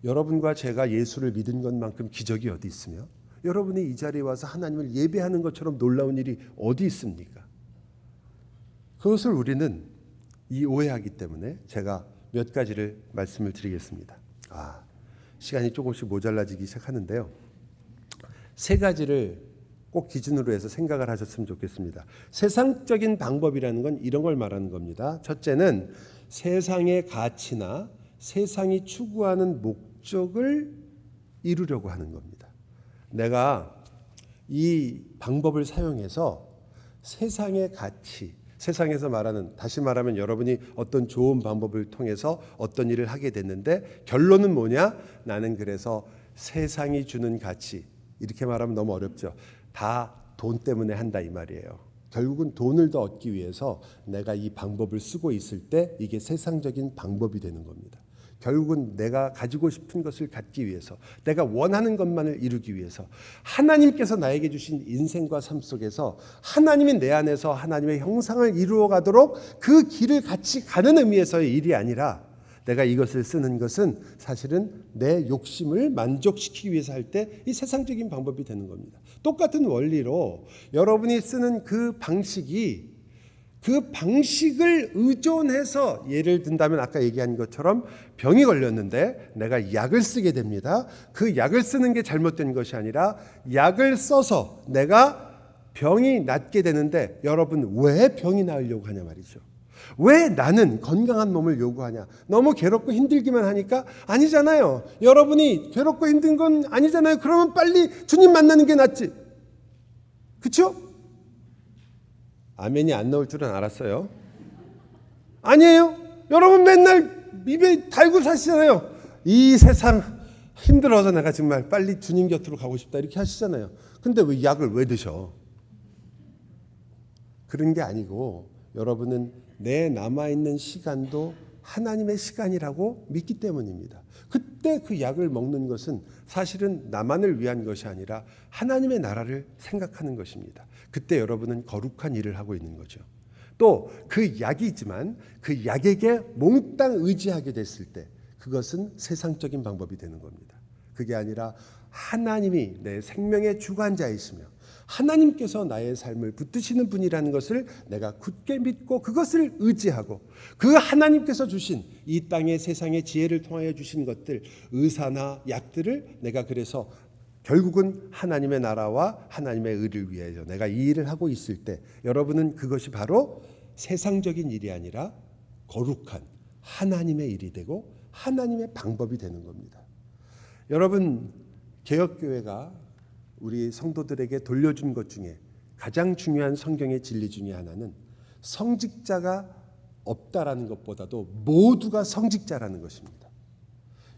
여러분과 제가 예수를 믿은 것만큼 기적이 어디 있으며, 여러분이 이 자리에 와서 하나님을 예배하는 것처럼 놀라운 일이 어디 있습니까? 그것을 우리는 오해하기 때문에 제가 몇 가지를 말씀을 드리겠습니다. 시간이 조금씩 모자라지기 시작하는데요. 세 가지를 꼭 기준으로 해서 생각을 하셨으면 좋겠습니다. 세상적인 방법이라는 건 이런 걸 말하는 겁니다. 첫째는 세상의 가치나 세상이 추구하는 목적을 이루려고 하는 겁니다. 내가 이 방법을 사용해서 세상의 가치, 세상에서 말하는, 다시 말하면 여러분이 어떤 좋은 방법을 통해서 어떤 일을 하게 됐는데 결론은 뭐냐? 나는 그래서 세상이 주는 가치, 이렇게 말하면 너무 어렵죠. 다 돈 때문에 한다, 이 말이에요. 결국은 돈을 더 얻기 위해서 내가 이 방법을 쓰고 있을 때 이게 세상적인 방법이 되는 겁니다. 결국은 내가 가지고 싶은 것을 갖기 위해서, 내가 원하는 것만을 이루기 위해서, 하나님께서 나에게 주신 인생과 삶 속에서 하나님이 내 안에서 하나님의 형상을 이루어 가도록 그 길을 같이 가는 의미에서의 일이 아니라, 내가 이것을 쓰는 것은 사실은 내 욕심을 만족시키기 위해서 할 때 이 세상적인 방법이 되는 겁니다. 똑같은 원리로 여러분이 쓰는 그 방식이, 그 방식을 의존해서, 예를 든다면 아까 얘기한 것처럼 병이 걸렸는데 내가 약을 쓰게 됩니다. 그 약을 쓰는 게 잘못된 것이 아니라 약을 써서 내가 병이 낫게 되는데, 여러분 왜 병이 나으려고 하냐 말이죠. 왜 나는 건강한 몸을 요구하냐? 너무 괴롭고 힘들기만 하니까? 아니잖아요. 여러분이 괴롭고 힘든 건 아니잖아요. 그러면 빨리 주님 만나는 게 낫지. 그렇죠? 아멘이 안 나올 줄은 알았어요. 아니에요. 여러분 맨날 입에 달고 사시잖아요. 이 세상 힘들어서 내가 정말 빨리 주님 곁으로 가고 싶다, 이렇게 하시잖아요. 근데 왜 약을 왜 드셔? 그런 게 아니고, 여러분은 내 남아있는 시간도 하나님의 시간이라고 믿기 때문입니다. 그때 그 약을 먹는 것은 사실은 나만을 위한 것이 아니라 하나님의 나라를 생각하는 것입니다. 그때 여러분은 거룩한 일을 하고 있는 거죠. 또 그 약이지만 그 약에게 몽땅 의지하게 됐을 때, 그것은 세상적인 방법이 되는 겁니다. 그게 아니라 하나님이 내 생명의 주관자이시며 하나님께서 나의 삶을 붙드시는 분이라는 것을 내가 굳게 믿고 그것을 의지하고 그 하나님께서 주신 이 땅의 세상의 지혜를 통하여 주신 것들, 의사나 약들을 내가 그래서 결국은 하나님의 나라와 하나님의 의를 위하여 내가 이 일을 하고 있을 때 여러분은 그것이 바로 세상적인 일이 아니라 거룩한 하나님의 일이 되고 하나님의 방법이 되는 겁니다. 여러분, 개혁교회가 우리 성도들에게 돌려준 것 중에 가장 중요한 성경의 진리 중에 하나는 성직자가 없다라는 것보다도 모두가 성직자라는 것입니다.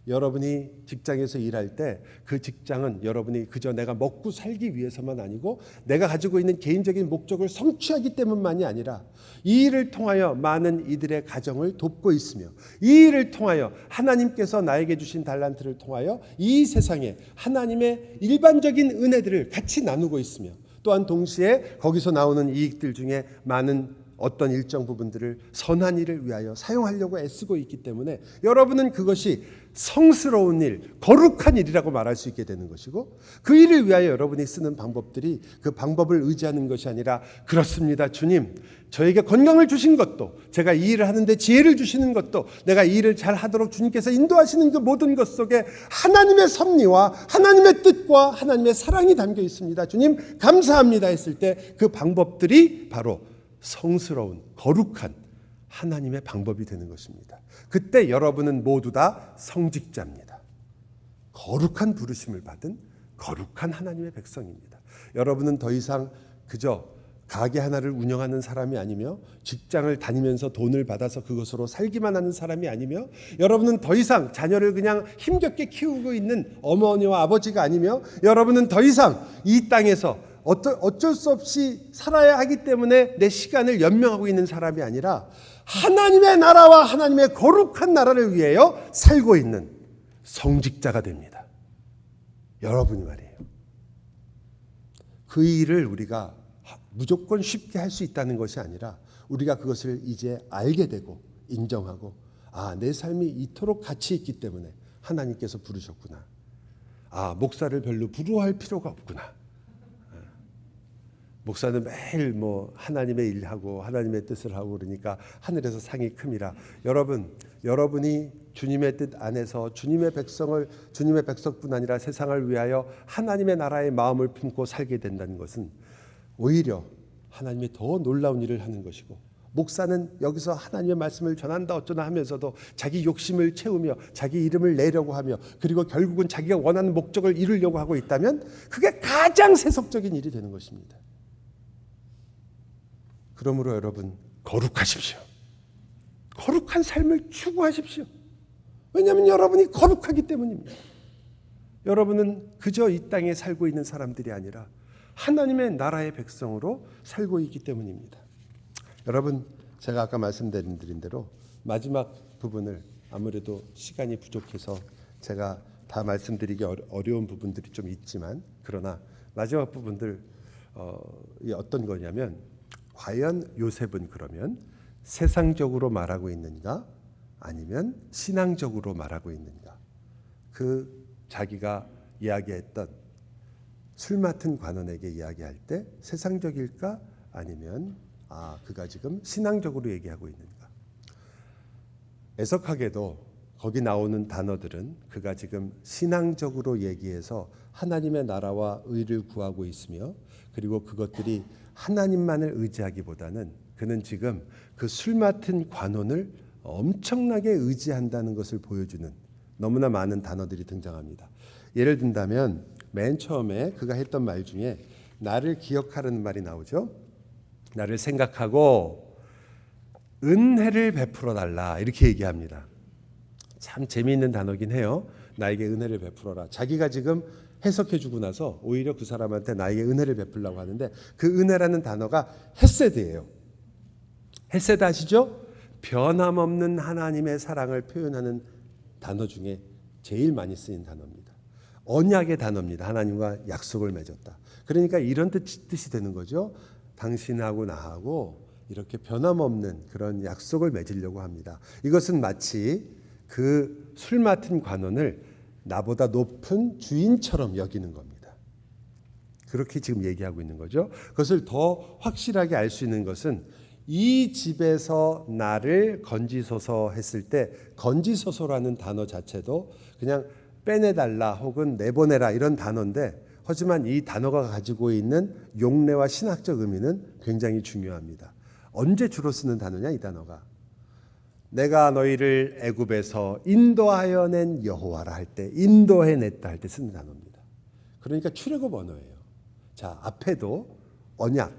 여러분이 직장에서 일할 때 그 직장은 여러분이 그저 내가 먹고 살기 위해서만 아니고 내가 가지고 있는 개인적인 목적을 성취하기 때문만이 아니라 이 일을 통하여 많은 이들의 가정을 돕고 있으며 이 일을 통하여 하나님께서 나에게 주신 달란트를 통하여 이 세상에 하나님의 일반적인 은혜들을 같이 나누고 있으며 또한 동시에 거기서 나오는 이익들 중에 많은 어떤 일정 부분들을 선한 일을 위하여 사용하려고 애쓰고 있기 때문에 여러분은 그것이 성스러운 일, 거룩한 일이라고 말할 수 있게 되는 것이고 그 일을 위하여 여러분이 쓰는 방법들이 그 방법을 의지하는 것이 아니라 그렇습니다. 주님, 저에게 건강을 주신 것도 제가 이 일을 하는데 지혜를 주시는 것도 내가 이 일을 잘 하도록 주님께서 인도하시는 그 모든 것 속에 하나님의 섭리와 하나님의 뜻과 하나님의 사랑이 담겨 있습니다. 주님 감사합니다 했을 때 그 방법들이 바로 성스러운 거룩한 하나님의 방법이 되는 것입니다. 그때 여러분은 모두 다 성직자입니다. 거룩한 부르심을 받은 거룩한 하나님의 백성입니다. 여러분은 더 이상 그저 가게 하나를 운영하는 사람이 아니며 직장을 다니면서 돈을 받아서 그것으로 살기만 하는 사람이 아니며 여러분은 더 이상 자녀를 그냥 힘겹게 키우고 있는 어머니와 아버지가 아니며 여러분은 더 이상 이 땅에서 어쩔 수 없이 살아야 하기 때문에 내 시간을 연명하고 있는 사람이 아니라 하나님의 나라와 하나님의 거룩한 나라를 위하여 살고 있는 성직자가 됩니다. 여러분이 말이에요. 그 일을 우리가 무조건 쉽게 할 수 있다는 것이 아니라 우리가 그것을 이제 알게 되고 인정하고 내 삶이 이토록 가치 있기 때문에 하나님께서 부르셨구나. 목사를 별로 부러워할 필요가 없구나. 목사는 매일 하나님의 일하고 하나님의 뜻을 하고 그러니까 하늘에서 상이 큽니다. 여러분이 주님의 뜻 안에서 주님의 백성뿐 아니라 세상을 위하여 하나님의 나라의 마음을 품고 살게 된다는 것은 오히려 하나님이 더 놀라운 일을 하는 것이고 목사는 여기서 하나님의 말씀을 전한다 어쩌나 하면서도 자기 욕심을 채우며 자기 이름을 내려고 하며 그리고 결국은 자기가 원하는 목적을 이루려고 하고 있다면 그게 가장 세속적인 일이 되는 것입니다. 그러므로 여러분 거룩하십시오. 거룩한 삶을 추구하십시오. 왜냐하면 여러분이 거룩하기 때문입니다. 여러분은 그저 이 땅에 살고 있는 사람들이 아니라 하나님의 나라의 백성으로 살고 있기 때문입니다. 여러분, 제가 아까 말씀드린 대로 마지막 부분을 아무래도 시간이 부족해서 제가 다 말씀드리기 어려운 부분들이 좀 있지만 그러나 마지막 부분들 어떤 거냐면 과연 요셉은 그러면 세상적으로 말하고 있는가 아니면 신앙적으로 말하고 있는가? 그 자기가 이야기했던 술 맡은 관원에게 이야기할 때 세상적일까 아니면 그가 지금 신앙적으로 얘기하고 있는가? 애석하게도 거기 나오는 단어들은 그가 지금 신앙적으로 얘기해서 하나님의 나라와 의를 구하고 있으며 그리고 그것들이 하나님만을 의지하기보다는 그는 지금 그 술 맡은 관원을 엄청나게 의지한다는 것을 보여주는 너무나 많은 단어들이 등장합니다. 예를 든다면 맨 처음에 그가 했던 말 중에 나를 기억하라는 말이 나오죠. 나를 생각하고 은혜를 베풀어 달라 이렇게 얘기합니다. 참 재미있는 단어긴 해요. 나에게 은혜를 베풀어라. 자기가 지금 해석해주고 나서 오히려 그 사람한테 나에게 은혜를 베풀려고 하는데 그 은혜라는 단어가 헤세드예요. 헤세드 아시죠? 변함없는 하나님의 사랑을 표현하는 단어 중에 제일 많이 쓰인 단어입니다. 언약의 단어입니다. 하나님과 약속을 맺었다. 그러니까 이런 뜻이 되는 거죠. 당신하고 나하고 이렇게 변함없는 그런 약속을 맺으려고 합니다. 이것은 마치 그 술 맡은 관원을 나보다 높은 주인처럼 여기는 겁니다. 그렇게 지금 얘기하고 있는 거죠. 그것을 더 확실하게 알 수 있는 것은 이 집에서 나를 건지소서 했을 때 건지소서라는 단어 자체도 그냥 빼내달라 혹은 내보내라 이런 단어인데, 하지만 이 단어가 가지고 있는 용례와 신학적 의미는 굉장히 중요합니다. 언제 주로 쓰는 단어냐 이 단어가? 내가 너희를 애굽에서 인도하여 낸 여호와라 할 때, 인도해냈다 할 때 쓰는 단어입니다. 그러니까 출애굽 언어예요. 자, 앞에도 언약,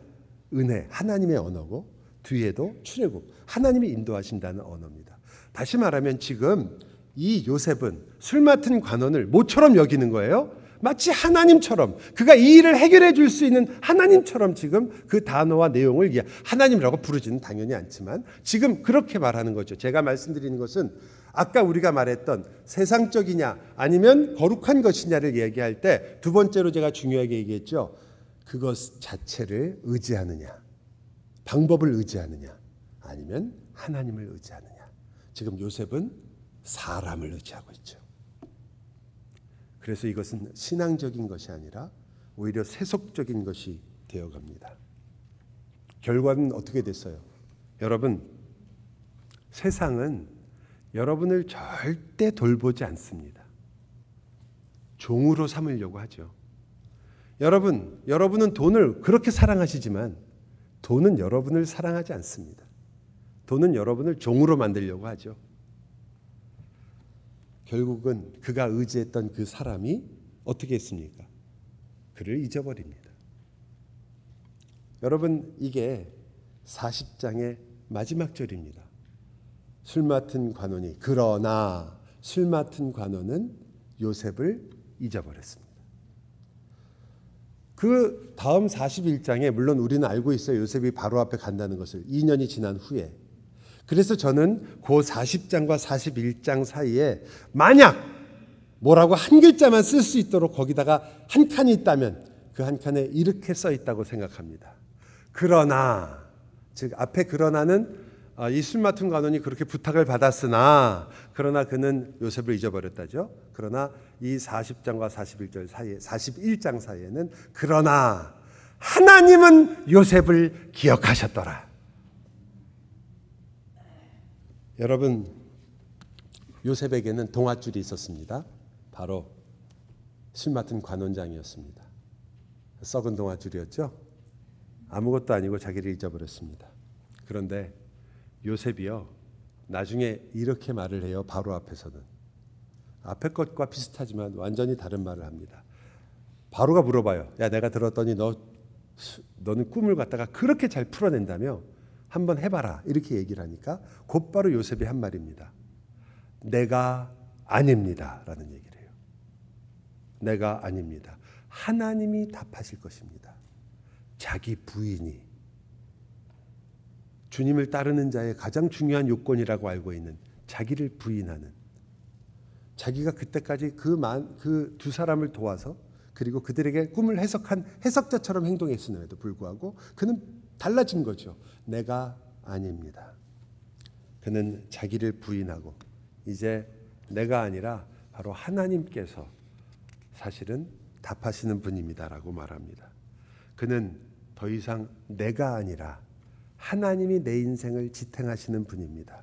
은혜, 하나님의 언어고 뒤에도 출애굽, 하나님이 인도하신다는 언어입니다. 다시 말하면 지금 이 요셉은 술 맡은 관원을 모처럼 여기는 거예요. 마치 하나님처럼, 그가 이 일을 해결해 줄 수 있는 하나님처럼 지금 그 단어와 내용을 하나님이라고 부르지는 당연히 않지만 지금 그렇게 말하는 거죠. 제가 말씀드리는 것은 아까 우리가 말했던 세상적이냐 아니면 거룩한 것이냐를 얘기할 때 두 번째로 제가 중요하게 얘기했죠. 그것 자체를 의지하느냐, 방법을 의지하느냐, 아니면 하나님을 의지하느냐. 지금 요셉은 사람을 의지하고 있죠. 그래서 이것은 신앙적인 것이 아니라 오히려 세속적인 것이 되어갑니다. 결과는 어떻게 됐어요? 여러분, 세상은 여러분을 절대 돌보지 않습니다. 종으로 삼으려고 하죠. 여러분은 돈을 그렇게 사랑하시지만 돈은 여러분을 사랑하지 않습니다. 돈은 여러분을 종으로 만들려고 하죠. 결국은 그가 의지했던 그 사람이 어떻게 했습니까? 그를 잊어버립니다. 여러분, 이게 40장의 마지막 절입니다. 술 맡은 관원이, 그러나 술 맡은 관원은 요셉을 잊어버렸습니다. 그 다음 41장에 물론 우리는 알고 있어요. 요셉이 바로 앞에 간다는 것을 2년이 지난 후에. 그래서 저는 그 40장과 41장 사이에 만약 뭐라고 한 글자만 쓸 수 있도록 거기다가 한 칸이 있다면 그 한 칸에 이렇게 써 있다고 생각합니다. 그러나, 즉 앞에 그러나는 이 술 맡은 관원이 그렇게 부탁을 받았으나 그러나 그는 요셉을 잊어버렸다죠. 그러나 이 40장과 41절 사이에 41장 사이에는 그러나 하나님은 요셉을 기억하셨더라. 여러분, 요셉에게는 동아줄이 있었습니다. 바로 술 맡은 관원장이었습니다. 썩은 동아줄이었죠. 아무것도 아니고 자기를 잊어버렸습니다. 그런데 요셉이요, 나중에 이렇게 말을 해요. 바로 앞에서는. 앞에 것과 비슷하지만 완전히 다른 말을 합니다. 바로가 물어봐요. 야, 내가 들었더니 너는 꿈을 갖다가 그렇게 잘 풀어낸다며? 한번 해봐라. 이렇게 얘기를 하니까 곧바로 요셉이 한 말입니다. 내가 아닙니다. 라는 얘기를 해요. 내가 아닙니다. 하나님이 답하실 것입니다. 자기 부인이 주님을 따르는 자의 가장 중요한 요건이라고 알고 있는 자기를 부인하는, 자기가 그때까지 그 두 사람을 도와서 그리고 그들에게 꿈을 해석한 해석자처럼 행동했음에도 불구하고 그는 달라진 거죠. 내가 아닙니다. 그는 자기를 부인하고 이제 내가 아니라 바로 하나님께서 사실은 답하시는 분입니다라고 말합니다. 그는 더 이상 내가 아니라 하나님이 내 인생을 지탱하시는 분입니다.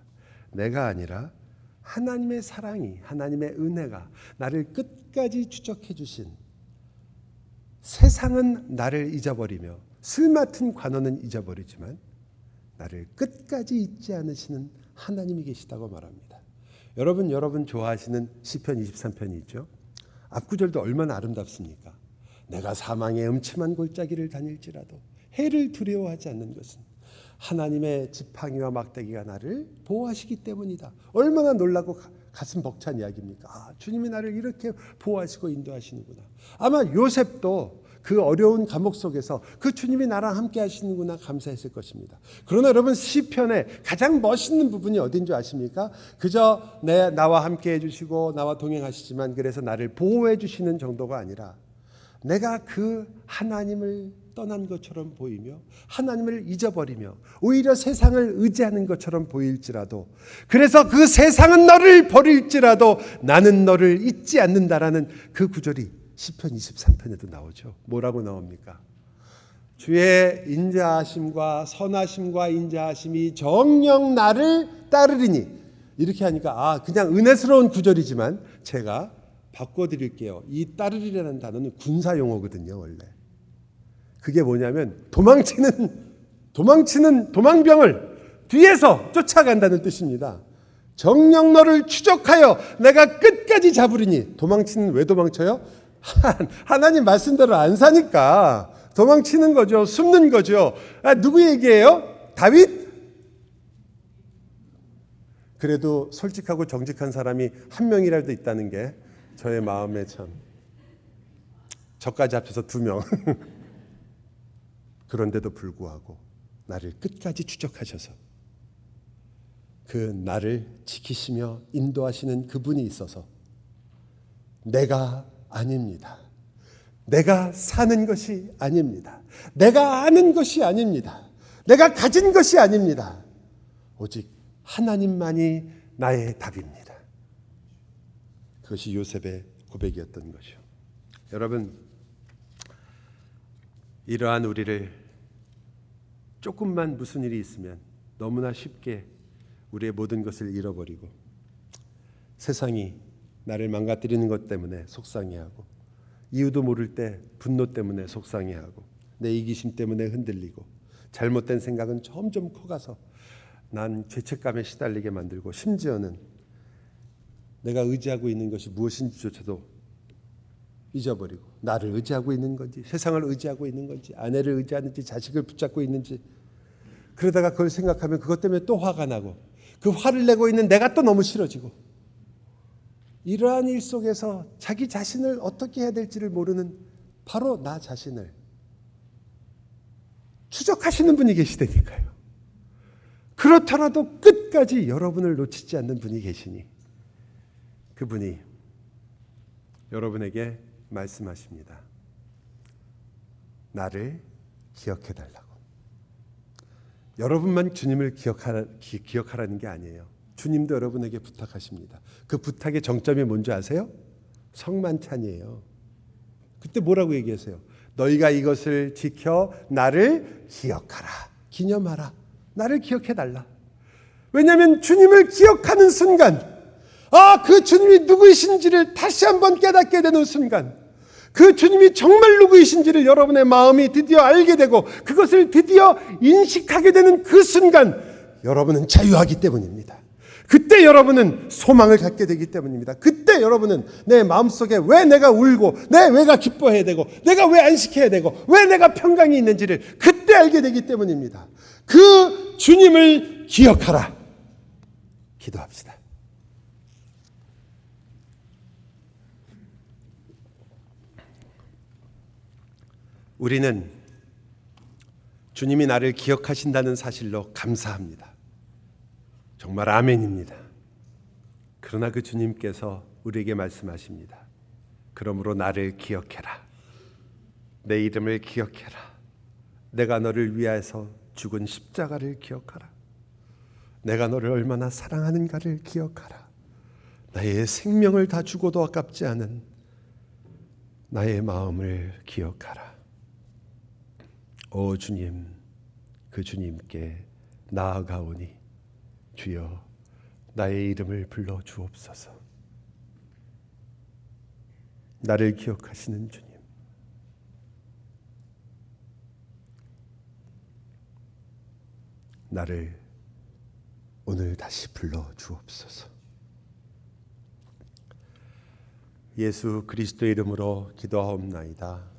내가 아니라 하나님의 사랑이, 하나님의 은혜가 나를 끝까지 추적해 주신, 세상은 나를 잊어버리며 술 맡은 관원은 잊어버리지만 나를 끝까지 잊지 않으시는 하나님이 계시다고 말합니다. 여러분 좋아하시는 시편 23편이 있죠. 앞구절도 얼마나 아름답습니까? 내가 사망의 음침한 골짜기를 다닐지라도 해를 두려워하지 않는 것은 하나님의 지팡이와 막대기가 나를 보호하시기 때문이다. 얼마나 놀라고 가슴 벅찬 이야기입니까? 주님이 나를 이렇게 보호하시고 인도하시는구나. 아마 요셉도 그 어려운 감옥 속에서 그 주님이 나랑 함께 하시는구나 감사했을 것입니다. 그러나 여러분, 시편의 가장 멋있는 부분이 어딘 줄 아십니까? 그저 나와 함께 해주시고 나와 동행하시지만 그래서 나를 보호해 주시는 정도가 아니라 내가 그 하나님을 떠난 것처럼 보이며 하나님을 잊어버리며 오히려 세상을 의지하는 것처럼 보일지라도, 그래서 그 세상은 너를 버릴지라도 나는 너를 잊지 않는다라는 그 구절이 시편 23편에도 나오죠. 뭐라고 나옵니까? 주의 인자하심과 선하심과 인자하심이 정녕 나를 따르리니, 이렇게 하니까 그냥 은혜스러운 구절이지만 제가 바꿔드릴게요. 이 따르리라는 단어는 군사용어거든요. 원래 그게 뭐냐면 도망병을 뒤에서 쫓아간다는 뜻입니다. 정녕 너를 추적하여 내가 끝까지 잡으리니. 도망치는 왜 도망쳐요? 하나님 말씀대로 안 사니까 도망치는 거죠. 숨는 거죠. 누구 얘기예요? 다윗? 그래도 솔직하고 정직한 사람이 한 명이라도 있다는 게 저의 마음에 참, 저까지 합쳐서 2명. 그런데도 불구하고 나를 끝까지 추적하셔서 그 나를 지키시며 인도하시는 그분이 있어서 내가 아닙니다. 내가 사는 것이 아닙니다. 내가 아는 것이 아닙니다. 내가 가진 것이 아닙니다. 오직 하나님만이 나의 답입니다. 그것이 요셉의 고백이었던 것이요. 여러분, 이러한 우리를 조금만 무슨 일이 있으면 너무나 쉽게 우리의 모든 것을 잃어버리고, 세상이 나를 망가뜨리는 것 때문에 속상해하고, 이유도 모를 때 분노 때문에 속상해하고, 내 이기심 때문에 흔들리고, 잘못된 생각은 점점 커가서 난 죄책감에 시달리게 만들고, 심지어는 내가 의지하고 있는 것이 무엇인지조차도 잊어버리고, 나를 의지하고 있는 건지, 세상을 의지하고 있는 건지, 아내를 의지하는지, 자식을 붙잡고 있는지, 그러다가 그걸 생각하면 그것 때문에 또 화가 나고, 그 화를 내고 있는 내가 또 너무 싫어지고, 이러한 일 속에서 자기 자신을 어떻게 해야 될지를 모르는 바로 나 자신을 추적하시는 분이 계시다니까요. 그렇더라도 끝까지 여러분을 놓치지 않는 분이 계시니 그분이 여러분에게 말씀하십니다. 나를 기억해달라고. 여러분만 주님을 기억하라는 게 아니에요. 주님도 여러분에게 부탁하십니다. 그 부탁의 정점이 뭔지 아세요? 성만찬이에요. 그때 뭐라고 얘기하세요? 너희가 이것을 지켜 나를 기억하라, 기념하라. 나를 기억해달라. 왜냐하면 주님을 기억하는 순간, 그 주님이 누구이신지를 다시 한번 깨닫게 되는 순간, 그 주님이 정말 누구이신지를 여러분의 마음이 드디어 알게 되고 그것을 드디어 인식하게 되는 그 순간, 여러분은 자유하기 때문입니다. 그때 여러분은 소망을 갖게 되기 때문입니다. 그때 여러분은 내 마음속에 왜 내가 울고, 왜 내가 기뻐해야 되고, 내가 왜 안식해야 되고, 왜 내가 평강이 있는지를 그때 알게 되기 때문입니다. 그 주님을 기억하라. 기도합시다. 우리는 주님이 나를 기억하신다는 사실로 감사합니다. 정말 아멘입니다. 그러나 그 주님께서 우리에게 말씀하십니다. 그러므로 나를 기억해라. 내 이름을 기억해라. 내가 너를 위하여서 죽은 십자가를 기억하라. 내가 너를 얼마나 사랑하는가를 기억하라. 나의 생명을 다 주고도 아깝지 않은 나의 마음을 기억하라. 오 주님, 그 주님께 나아가오니 주여 나의 이름을 불러 주옵소서. 나를 기억하시는 주님, 나를 오늘 다시 불러 주옵소서. 예수 그리스도의 이름으로 기도하옵나이다.